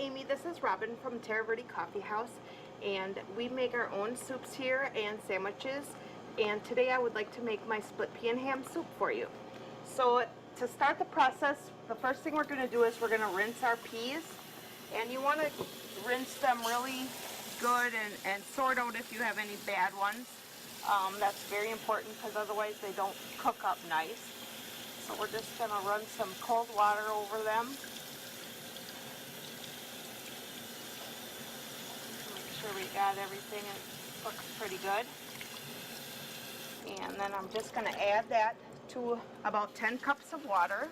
Amy, this is Robin from Terra Verde Coffee House, and we make our own soups here and sandwiches, and today I would like to make my split pea and ham soup for you. So to start the process, the first thing we're going to do is we're going to rinse our peas, and you want to rinse them really good and sort out if you have any bad ones. That's very important because otherwise they don't cook up nice. So we're just going to run some cold water over them. Make sure we got everything, it looks pretty good. And then I'm just going to add that to about 10 cups of water.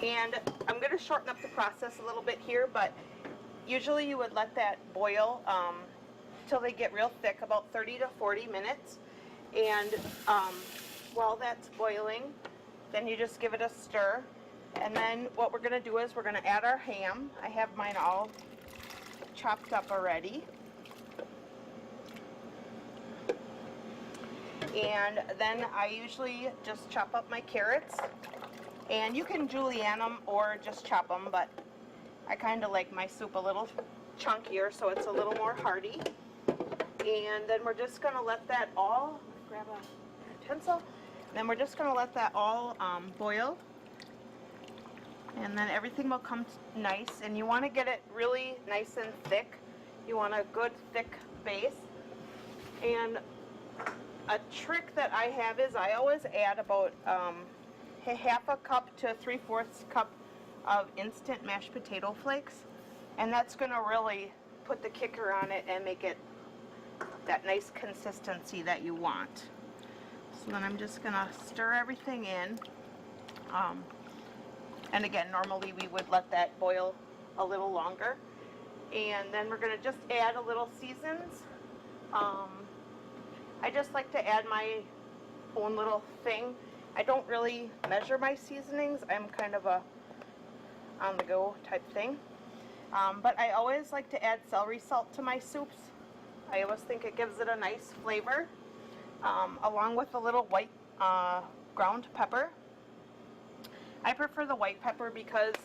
And I'm going to shorten up the process a little bit here, but usually you would let that boil till they get real thick, about 30 to 40 minutes. And while that's boiling, then you just give it a stir. And then what we're going to do is we're going to add our ham. I have mine all chopped up already. And then I usually just chop up my carrots. And you can julienne them or just chop them, but I kind of like my soup a little chunkier so it's a little more hearty. And then we're just going to let that all, grab a utensil, then we're just going to let that all boil. And then everything will come nice, and you want to get it really nice and thick. You want a good thick base. And a trick that I have is I always add about half a cup to 3/4 cup of instant mashed potato flakes, and that's going to really put the kicker on it and make it that nice consistency that you want. So then I'm just going to stir everything in. And again, normally we would let that boil a little longer. And then we're going to just add a little seasons. I just like to add my own little thing. I don't really measure my seasonings. I'm kind of a on-the-go type thing. But I always like to add celery salt to my soups. I always think it gives it a nice flavor, along with a little white ground pepper. I prefer the white pepper because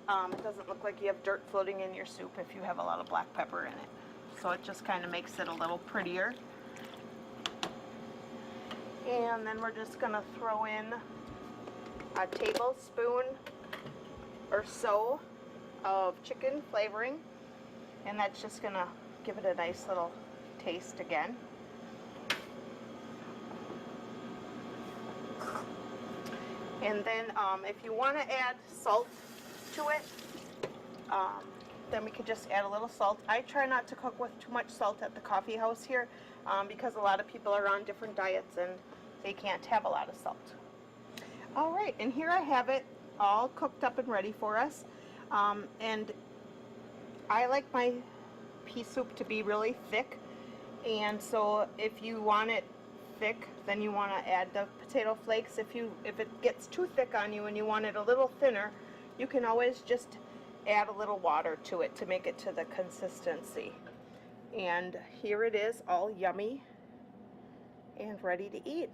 it doesn't look like you have dirt floating in your soup if you have a lot of black pepper in it. So it just kind of makes it a little prettier. And then we're just going to throw in a tablespoon or so of chicken flavoring, and that's just going to give it a nice little taste again. And then if you want to add salt to it, then we could just add a little salt. I try not to cook with too much salt at the coffee house here because a lot of people are on different diets and they can't have a lot of salt. Alright, and here I have it all cooked up and ready for us. And I like my pea soup to be really thick, and so if you want it thick, then you want to add the potato flakes. If it gets too thick on you and you want it a little thinner, you can always just add a little water to it to make it to the consistency. And here it is, all yummy and ready to eat.